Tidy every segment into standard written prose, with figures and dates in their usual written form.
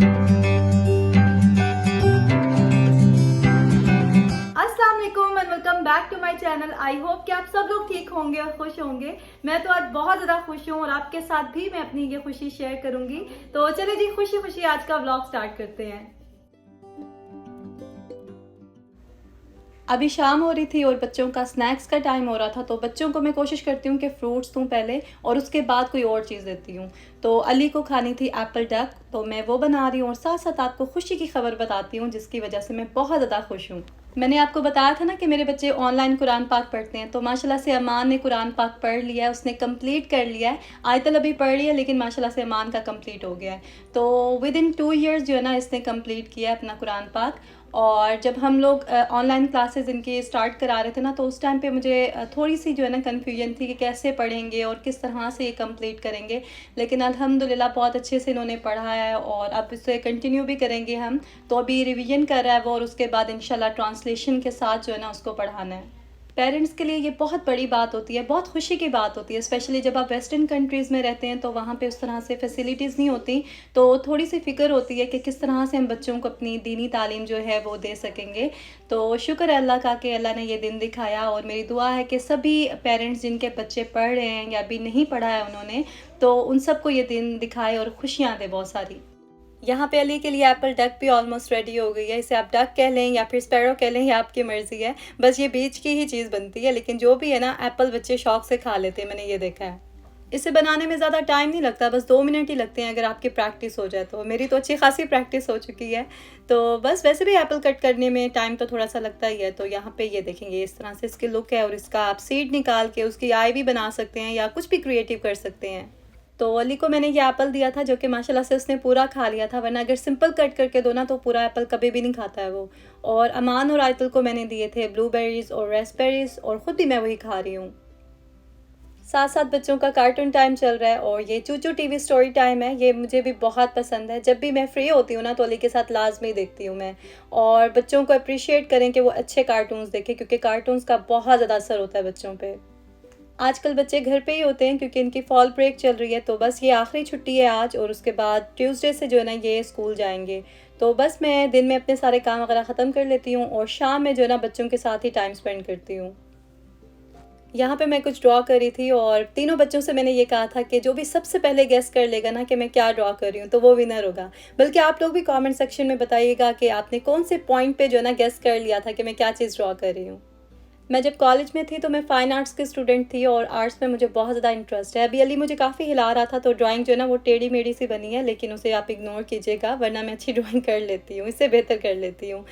अस्सलाम वालेकुम and welcome back to my channel. I hope कि आप सब लोग ठीक होंगे और खुश होंगे। मैं तो आज बहुत ज़्यादा खुश हूँ और आपके साथ भी मैं अपनी ये खुशी शेयर करूंगी। तो चलिए जी, खुशी खुशी आज का व्लॉग स्टार्ट करते हैं। अभी शाम हो रही थी और बच्चों का स्नैक्स का टाइम हो रहा था, तो बच्चों को मैं कोशिश करती हूँ कि फ्रूट्स दूँ पहले और उसके बाद कोई और चीज़ देती हूँ। तो अली को खानी थी एप्पल डक, तो मैं वो बना रही हूँ और साथ साथ आपको खुशी की खबर बताती हूँ जिसकी वजह से मैं बहुत ज़्यादा खुश हूँ। मैंने आपको बताया था ना कि मेरे बच्चे ऑनलाइन कुरान पाक पढ़ते हैं, तो माशाल्लाह से अमान ने कुरान पाक पढ़ लिया है, उसने कंप्लीट कर लिया है। आयतल अभी पढ़ रही है लेकिन माशाल्लाह से अमान का कंप्लीट हो गया है। तो विद इन 2 ईयर्स जो है ना इसने कंप्लीट किया है अपना कुरान पाक। और जब हम लोग ऑनलाइन क्लासेस इनके स्टार्ट करा रहे थे ना, तो उस टाइम पे मुझे थोड़ी सी जो है ना कन्फ्यूजन थी कि कैसे पढ़ेंगे और किस तरह से ये कंप्लीट करेंगे। लेकिन अल्हम्दुलिल्लाह बहुत अच्छे से इन्होंने पढ़ा है और अब इसे कंटिन्यू भी करेंगे हम। तो अभी रिवीजन कर रहा है वो और उसके बाद इंशाल्लाह ट्रांसलेशन के साथ जो है ना उसको पढ़ाना है। पेरेंट्स के लिए ये बहुत बड़ी बात होती है, बहुत खुशी की बात होती है, स्पेशली जब आप वेस्टर्न कंट्रीज़ में रहते हैं तो वहाँ पे उस तरह से फैसिलिटीज़ नहीं होती। तो थोड़ी सी फ़िक्र होती है कि किस तरह से हम बच्चों को अपनी दीनी तालीम जो है वो दे सकेंगे। तो शुक्र है अल्लाह का कि अल्लाह ने ये दिन दिखाया और मेरी दुआ है कि सभी पेरेंट्स जिनके बच्चे पढ़ रहे हैं या अभी नहीं पढ़ा है उन्होंने, तो उन सबको ये दिन दिखाए और खुशियाँ दे बहुत सारी। यहाँ पे अली के लिए एप्पल डक भी ऑलमोस्ट रेडी हो गई है। इसे आप डक कह लें या फिर स्पैरो कह लें, या आपकी मर्ज़ी है। बस ये बीच की ही चीज़ बनती है, लेकिन जो भी है ना एप्पल बच्चे शौक से खा लेते हैं, मैंने ये देखा है। इसे बनाने में ज़्यादा टाइम नहीं लगता, बस 2 मिनट ही लगते हैं अगर आपकी प्रैक्टिस हो जाए तो। मेरी तो अच्छी खासी प्रैक्टिस हो चुकी है। तो बस वैसे भी एप्पल कट करने में टाइम तो थोड़ा सा लगता ही है। तो यहाँ पे ये देखेंगे इस तरह से इसकी लुक है और इसका आप सीड निकाल के उसकी आई भी बना सकते हैं या कुछ भी क्रिएटिव कर सकते हैं। तो अली को मैंने ये एप्पल दिया था जो कि माशाल्लाह से उसने पूरा खा लिया था, वरना अगर सिंपल कट करके दो ना तो पूरा एप्पल कभी भी नहीं खाता है वो। और अमान और आयतुल को मैंने दिए थे ब्लूबेरीज़ और रेस्पबेरीज़ और ख़ुद भी मैं वही खा रही हूँ। साथ साथ बच्चों का कार्टून टाइम चल रहा है और ये चूचू टीवी स्टोरी टाइम है। ये मुझे भी बहुत पसंद है। जब भी मैं फ्री होती हूँ ना तो अली के साथ लाजमी देखती हूँ मैं। और बच्चों को अप्रिशिएट करें कि वो अच्छे कार्टून्स देखें, क्योंकि कार्टून्स का बहुत ज़्यादा असर होता है बच्चों पे। आजकल बच्चे घर पे ही होते हैं क्योंकि इनकी फॉल ब्रेक चल रही है। तो बस ये आखिरी छुट्टी है आज और उसके बाद ट्यूसडे से जो है ना ये स्कूल जाएंगे। तो बस मैं दिन में अपने सारे काम वगैरह ख़त्म कर लेती हूँ और शाम में जो है ना बच्चों के साथ ही टाइम स्पेंड करती हूँ। यहाँ पे मैं कुछ ड्रॉ करी थी और तीनों बच्चों से मैंने ये कहा था कि जो भी सबसे पहले गेस कर लेगा ना कि मैं क्या ड्रॉ कर रही हूँ तो वो विनर होगा। बल्कि आप लोग भी कमेंट सेक्शन में बताइएगा कि आपने कौन से पॉइंट पे जो है ना गेस कर लिया था कि मैं क्या चीज़ ड्रॉ कर रही हूँ। मैं जब कॉलेज में थी तो मैं फ़ाइन आर्ट्स की स्टूडेंट थी और आर्ट्स में मुझे बहुत ज़्यादा इंटरेस्ट है। अभी अली मुझे काफ़ी हिला रहा था तो ड्राइंग जो है ना वो टेढ़ी मेढ़ी सी बनी है, लेकिन उसे आप इग्नोर कीजिएगा वरना मैं अच्छी ड्राइंग कर लेती हूँ, इससे बेहतर कर लेती हूँ।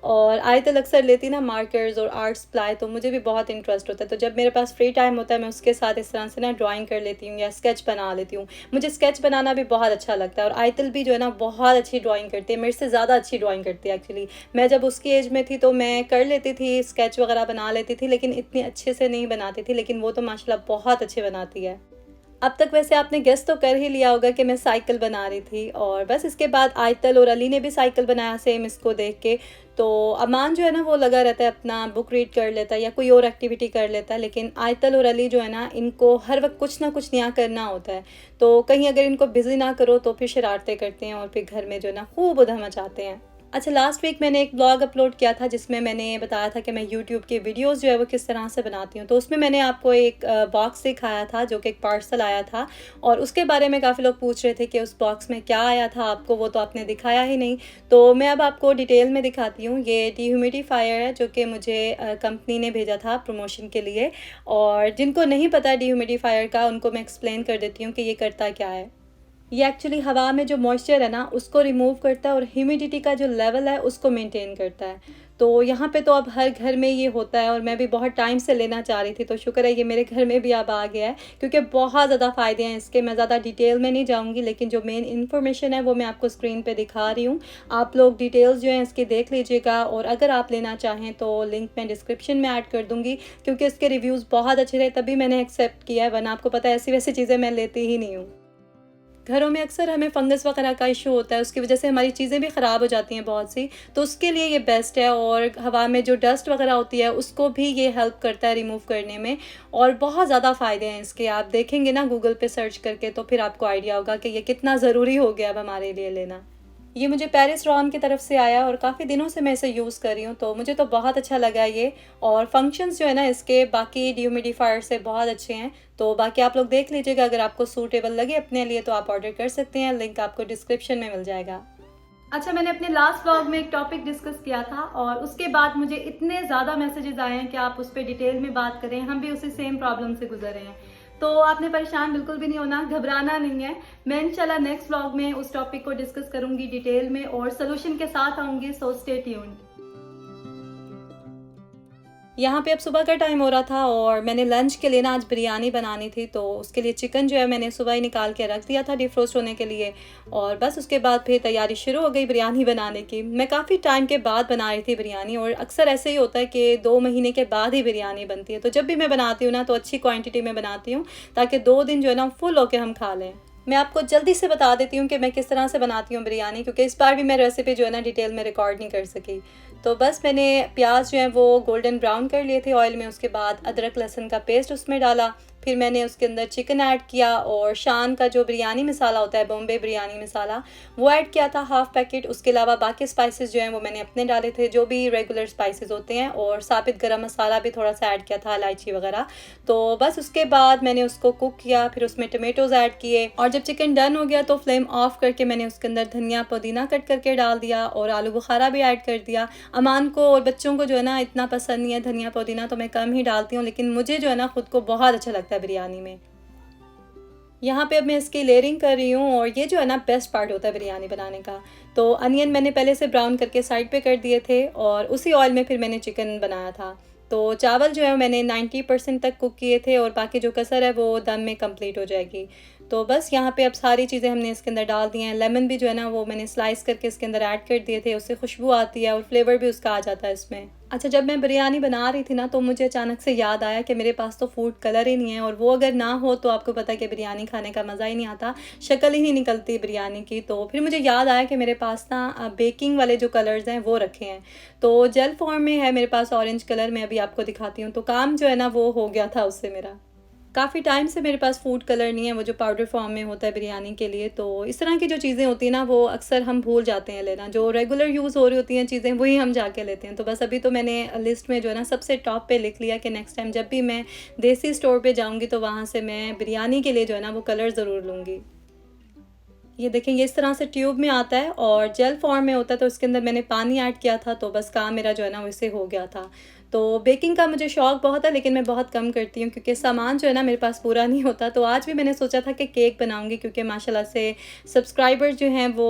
और आयतल अक्सर लेती ना मार्कर्स और आर्ट सप्लाई, तो मुझे भी बहुत इंटरेस्ट होता है। तो जब मेरे पास फ्री टाइम होता है मैं उसके साथ इस तरह से ना ड्राइंग कर लेती हूँ या स्केच बना लेती हूँ। मुझे स्केच बनाना भी बहुत अच्छा लगता है और आयतल भी जो है ना बहुत अच्छी ड्राइंग करती है, मेरे से ज़्यादा अच्छी ड्राइंग करती है एक्चुअली। मैं जब उसकी एज में थी तो मैं कर लेती थी, स्केच वगैरह बना लेती थी, लेकिन इतनी अच्छे से नहीं बनाती थी। लेकिन वो तो माशाल्लाह बहुत अच्छे बनाती है। अब तक वैसे आपने गेस तो कर ही लिया होगा कि मैं साइकिल बना रही थी और बस इसके बाद आयतल और अली ने भी साइकिल बनाया सेम इसको देख के। तो अमान जो है ना वो लगा रहता है अपना बुक रीड कर लेता है या कोई और एक्टिविटी कर लेता है, लेकिन आयतल और अली जो है ना इनको हर वक्त कुछ ना कुछ नया करना होता है। तो कहीं अगर इनको बिज़ी ना करो तो फिर शरारतें करते हैं और फिर घर में जो है ना खूब उधम मचाते हैं। अच्छा, लास्ट वीक मैंने एक ब्लॉग अपलोड किया था जिसमें मैंने बताया था कि मैं यूट्यूब की वीडियोस जो है वो किस तरह से बनाती हूँ। तो उसमें मैंने आपको एक बॉक्स दिखाया था जो कि एक पार्सल आया था और उसके बारे में काफ़ी लोग पूछ रहे थे कि उस बॉक्स में क्या आया था आपको, वो तो आपने दिखाया ही नहीं। तो मैं अब आपको डिटेल में दिखाती हूँ। ये डिह्यूमिडिफायर है जो कि मुझे कंपनी ने भेजा था प्रमोशन के लिए। और जिनको नहीं पता डिह्यूमिडिफायर का उनको मैं एक्सप्लेन कर देती हूँ कि ये करता क्या है। ये एक्चुअली हवा में जो मॉइस्चर है ना उसको रिमूव करता है और ह्यूमिडिटी का जो लेवल है उसको मेंटेन करता है। तो यहाँ पे तो अब हर घर में ये होता है और मैं भी बहुत टाइम से लेना चाह रही थी, तो शुक्र है ये मेरे घर में भी अब आ गया है, क्योंकि बहुत ज़्यादा फ़ायदे हैं इसके। मैं ज़्यादा डिटेल में नहीं जाऊँगी, लेकिन जो मेन इन्फॉर्मेशन है वो मैं आपको स्क्रीन पे दिखा रही हूँ। आप लोग डिटेल्स जो हैं इसकी देख लीजिएगा और अगर आप लेना चाहें तो लिंक मैं डिस्क्रिप्शन में ऐड कर दूँगी, क्योंकि इसके रिव्यूज़ बहुत अच्छे रहे तभी मैंने एक्सेप्ट किया है, वरना आपको पता है ऐसी वैसी चीज़ें मैं लेती ही नहीं हूँ। घरों में अक्सर हमें फंगस वगैरह का इशू होता है, उसकी वजह से हमारी चीज़ें भी ख़राब हो जाती हैं बहुत सी। तो उसके लिए ये बेस्ट है और हवा में जो डस्ट वगैरह होती है उसको भी ये हेल्प करता है रिमूव करने में। और बहुत ज़्यादा फ़ायदे हैं इसके, आप देखेंगे ना गूगल पे सर्च करके तो फिर आपको आइडिया होगा कि ये कितना ज़रूरी हो गया अब हमारे लिए लेना। ये मुझे पेरिस रॉन की तरफ से आया और काफ़ी दिनों से मैं इसे यूज़ कर रही हूँ, तो मुझे तो बहुत अच्छा लगा ये। और फंक्शंस जो है ना इसके बाकी ड्यूमिडिफायर से बहुत अच्छे हैं। तो बाकी आप लोग देख लीजिएगा, अगर आपको सूटेबल लगे अपने लिए तो आप ऑर्डर कर सकते हैं, लिंक आपको डिस्क्रिप्शन में मिल जाएगा। अच्छा, मैंने अपने लास्ट व्लॉग में एक टॉपिक डिस्कस किया था और उसके बाद मुझे इतने ज़्यादा मैसेजेस आए हैं कि आप उस पर डिटेल में बात करें, हम भी उसी सेम प्रॉब्लम से गुजर रहे हैं। तो आपने परेशान बिल्कुल भी नहीं होना, घबराना नहीं है। मैं इंशाल्लाह नेक्स्ट व्लॉग में उस टॉपिक को डिस्कस करूंगी डिटेल में और सोल्यूशन के साथ आऊंगी, सो स्टे ट्यून्ड। यहाँ पे अब सुबह का टाइम हो रहा था और मैंने लंच के लिए ना आज बिरयानी बनानी थी, तो उसके लिए चिकन जो है मैंने सुबह ही निकाल के रख दिया था डिफ्रोस्ट होने के लिए। और बस उसके बाद फिर तैयारी शुरू हो गई बिरयानी बनाने की। मैं काफ़ी टाइम के बाद बना रही थी बिरयानी और अक्सर ऐसे ही होता है कि 2 महीने के बाद ही बिरयानी बनती है। तो जब भी मैं बनाती हूँ ना तो अच्छी क्वान्टिटी में बनाती हूँ ताकि 2 दिन जो है ना फुल होकर हम खा लें। मैं आपको जल्दी से बता देती हूँ कि मैं किस तरह से बनाती हूँ बिरयानी, क्योंकि इस बार भी मैं रेसिपी जो है ना डिटेल में रिकॉर्ड नहीं कर सकी। तो बस मैंने प्याज जो है वो गोल्डन ब्राउन कर लिए थे ऑयल में, उसके बाद अदरक लहसुन का पेस्ट उसमें डाला, फिर मैंने उसके अंदर चिकन ऐड किया और शान का जो बिरयानी मसाला होता है, बॉम्बे बिरयानी मसाला, वो ऐड किया था हाफ पैकेट। उसके अलावा बाकी स्पाइसेस जो हैं वो मैंने अपने डाले थे, जो भी रेगुलर स्पाइसेस होते हैं, और साबित गरम मसाला भी थोड़ा सा ऐड किया था, इलायची वगैरह। तो बस उसके बाद मैंने उसको कुक किया, फिर उसमें टमेटोज़ ऐड किए और जब चिकन डन हो गया तो फ्लेम ऑफ करके मैंने उसके अंदर धनिया पुदीना कट करके डाल दिया और आलू बुखारा भी ऐड कर दिया। अमान को और बच्चों को जो है ना इतना पसंद नहीं है धनिया पुदीना, तो मैं कम ही डालती हूँ, लेकिन मुझे जो है ना खुद को बहुत अच्छा लगता है बिरयानी में। यहाँ पे अब मैं इसकी लेयरिंग कर रही हूँ और ये जो है ना बेस्ट पार्ट होता है बिरयानी बनाने का। तो अनियन मैंने पहले से ब्राउन करके साइड पे कर दिए थे और उसी ऑयल में फिर मैंने चिकन बनाया था। तो चावल जो है मैंने 90% तक कुक किए थे और बाकी जो कसर है वो दम में कंप्लीट हो जाएगी। तो बस यहाँ पे अब सारी चीज़ें हमने इसके अंदर डाल दी हैं। लेमन भी जो है ना वो मैंने स्लाइस करके इसके अंदर ऐड कर दिए थे, उससे खुशबू आती है और फ्लेवर भी उसका आ जाता है इसमें। अच्छा, जब मैं बिरयानी बना रही थी ना तो मुझे अचानक से याद आया कि मेरे पास तो फूड कलर ही नहीं है, और वो अगर ना हो तो आपको पता है कि बिरयानी खाने का मज़ा ही नहीं आता, शक्ल ही नहीं निकलती बिरयानी की। तो फिर मुझे याद आया कि मेरे पास ना बेकिंग वाले जो कलर्स हैं वो रखे हैं, तो जेल फॉर्म में है मेरे पास ऑरेंज कलर, मैं अभी आपको दिखाती हूँ। तो काम जो है ना वो हो गया था उससे मेरा। काफ़ी टाइम से मेरे पास फूड कलर नहीं है, वो जो पाउडर फॉर्म में होता है बिरयानी के लिए। तो इस तरह की जो चीज़ें होती हैं ना वो अक्सर हम भूल जाते हैं लेना, जो रेगुलर यूज़ हो रही होती हैं चीज़ें वही हम जाके लेते हैं। तो बस अभी तो मैंने लिस्ट में जो है ना सबसे टॉप पे लिख लिया कि नेक्स्ट टाइम जब भी मैं देसी स्टोर पे जाऊँगी तो वहाँ से मैं बिरयानी के लिए जो है ना वो कलर ज़रूर लूँगी। ये देखें, ये इस तरह से ट्यूब में आता है और जेल फॉर्म में होता है, तो इसके अंदर मैंने पानी ऐड किया था, तो बस काम मेरा जो है ना वैसे हो गया था। तो बेकिंग का मुझे शौक़ बहुत है, लेकिन मैं बहुत कम करती हूँ क्योंकि सामान जो है ना मेरे पास पूरा नहीं होता। तो आज भी मैंने सोचा था कि केक बनाऊँगी, क्योंकि माशाल्लाह से सब्सक्राइबर्स जो हैं वो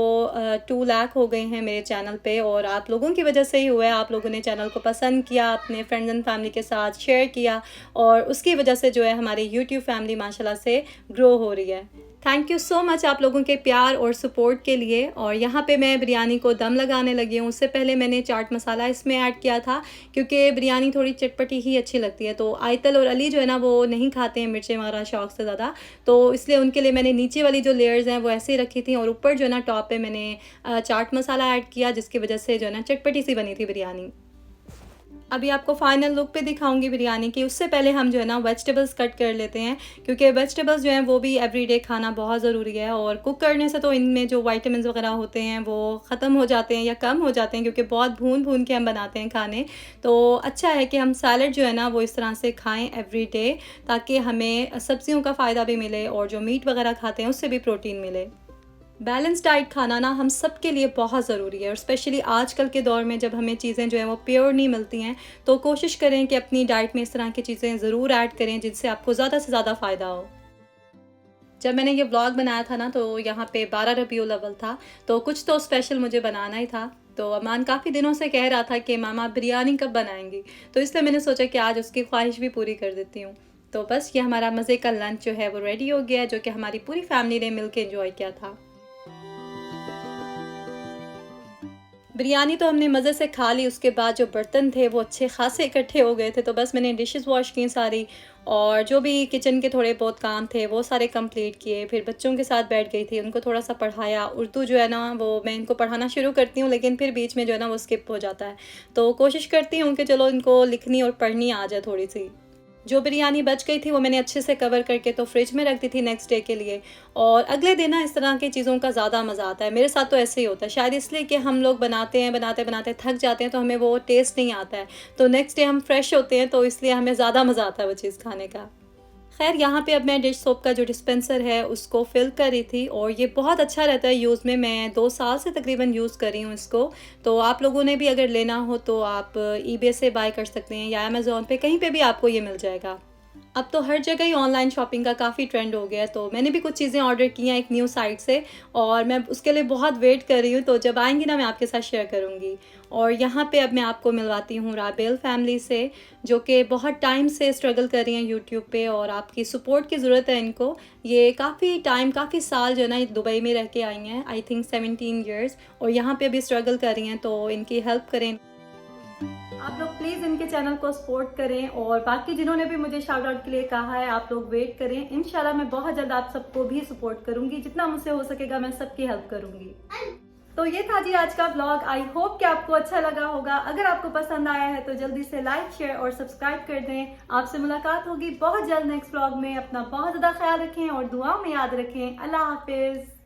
2 लाख हो गए हैं मेरे चैनल पे, और आप लोगों की वजह से ही हुआ है। आप लोगों ने चैनल को पसंद किया, अपने फ्रेंड्स एंड फैमिली के साथ शेयर किया, और उसकी वजह से जो है हमारी यूट्यूब फैमिली माशाल्लाह से ग्रो हो रही है। थैंक यू सो मच आप लोगों के प्यार और सपोर्ट के लिए। और यहाँ पे मैं बिरयानी को दम लगाने लगी हूँ। उससे पहले मैंने चाट मसाला इसमें ऐड किया था, क्योंकि बिरयानी थोड़ी चटपटी ही अच्छी लगती है। तो आयतल और अली जो है ना वो नहीं खाते हैं मिर्चें वगैरह शौक से ज़्यादा, तो इसलिए उनके लिए मैंने नीचे वाली जो लेयर्स हैं वो ऐसे ही रखी थी, और ऊपर जो है ना टॉप पे मैंने चाट मसाला ऐड किया, जिसकी वजह से जो है ना चटपटी सी बनी थी बिरयानी। अभी आपको फाइनल लुक पे दिखाऊंगी बिरयानी की, उससे पहले हम जो है ना वेजिटेबल्स कट कर लेते हैं, क्योंकि वेजिटेबल्स जो हैं वो भी एवरीडे खाना बहुत ज़रूरी है। और कुक करने से तो इनमें जो विटामिन्स वगैरह होते हैं वो ख़त्म हो जाते हैं या कम हो जाते हैं, क्योंकि बहुत भून भून के हम बनाते हैं खाने। तो अच्छा है कि हम सैलड जो है ना वो इस तरह से खाएँ एवरीडे, ताकि हमें सब्जियों का फ़ायदा भी मिले और जो मीट वगैरह खाते हैं उससे भी प्रोटीन मिले। बैलेंस डाइट खाना ना हम सब के लिए बहुत ज़रूरी है, और स्पेशली आजकल के दौर में जब हमें चीज़ें जो हैं वो प्योर नहीं मिलती हैं, तो कोशिश करें कि अपनी डाइट में इस तरह की चीज़ें ज़रूर ऐड करें जिनसे आपको ज़्यादा से ज़्यादा फ़ायदा हो। जब मैंने ये व्लॉग बनाया था ना तो यहाँ पे 12 रबीउल अव्वल था, तो कुछ तो स्पेशल मुझे बनाना ही था। तो अमान काफ़ी दिनों से कह रहा था कि मामा बिरयानी कब बनाएंगी, तो इसलिए मैंने सोचा कि आज उसकी ख्वाहिश भी पूरी कर देती हूँ। तो बस ये हमारा मज़े का लंच जो है वो रेडी हो गया, जो कि हमारी पूरी फैमिली ने मिल के इन्जॉय किया था। बिरयानी तो हमने मज़े से खा ली, उसके बाद जो बर्तन थे वो अच्छे खासे इकट्ठे हो गए थे, तो बस मैंने डिशेस वॉश की सारी, और जो भी किचन के थोड़े बहुत काम थे वो सारे कंप्लीट किए। फिर बच्चों के साथ बैठ गई थी, उनको थोड़ा सा पढ़ाया। उर्दू जो है ना वो मैं इनको पढ़ाना शुरू करती हूँ, लेकिन फिर बीच में जो है ना वो स्किप हो जाता है, तो कोशिश करती हूँ कि चलो इनको लिखनी और पढ़नी आ जाए थोड़ी सी। जो बिरयानी बच गई थी वो मैंने अच्छे से कवर करके तो फ्रिज में रख दी थी नेक्स्ट डे के लिए। और अगले दिन ना इस तरह की चीज़ों का ज़्यादा मज़ा आता है। मेरे साथ तो ऐसे ही होता है, शायद इसलिए कि हम लोग बनाते हैं, बनाते-बनाते थक जाते हैं तो हमें वो टेस्ट नहीं आता है। तो नेक्स्ट डे हम फ्रेश होते हैं तो इसलिए हमें ज़्यादा मज़ा आता है वो चीज़ खाने का। ख़ैर यहाँ पे अब मैं डिश सोप का जो डिस्पेंसर है उसको फ़िल कर रही थी और ये बहुत अच्छा रहता है यूज़ में। मैं 2 साल से तकरीबन यूज़ कर रही हूँ इसको। तो आप लोगों ने भी अगर लेना हो तो आप ईबे से बाय कर सकते हैं या अमेज़न पे, कहीं पे भी आपको ये मिल जाएगा। अब तो हर जगह ही ऑनलाइन शॉपिंग का काफ़ी ट्रेंड हो गया है, तो मैंने भी कुछ चीज़ें ऑर्डर की हैं एक न्यू साइट से और मैं उसके लिए बहुत वेट कर रही हूँ, तो जब आएँगी ना मैं आपके साथ शेयर करूँगी। और यहाँ पे अब मैं आपको मिलवाती हूँ राबेल फैमिली से, जो कि बहुत टाइम से स्ट्रगल कर रही हैं यूट्यूब पे और आपकी सपोर्ट की ज़रूरत है इनको। ये काफ़ी टाइम, काफ़ी साल जो है ना दुबई में रह के आई हैं, आई थिंक 17 ईयर्स, और यहाँ पे अभी स्ट्रगल कर रही हैं, तो इनकी हेल्प करें। आप लोग प्लीज़ इनके चैनल को सपोर्ट करें और बाकी जिन्होंने भी मुझे शाउट आउट के लिए कहा है आप लोग वेट करें। इंशाल्लाह मैं बहुत जल्द आप सबको भी सपोर्ट करूंगी, जितना मुझसे हो सकेगा मैं सबकी हेल्प करूंगी। तो ये था जी आज का व्लॉग। आई होप कि आपको अच्छा लगा होगा। अगर आपको पसंद आया है तो जल्दी से लाइक, शेयर और सब्सक्राइब कर दें। आपसे मुलाकात होगी बहुत जल्द नेक्स्ट व्लॉग में। अपना बहुत ज़्यादा ख्याल रखें और दुआ में याद रखें। अल्लाह हाफिज़।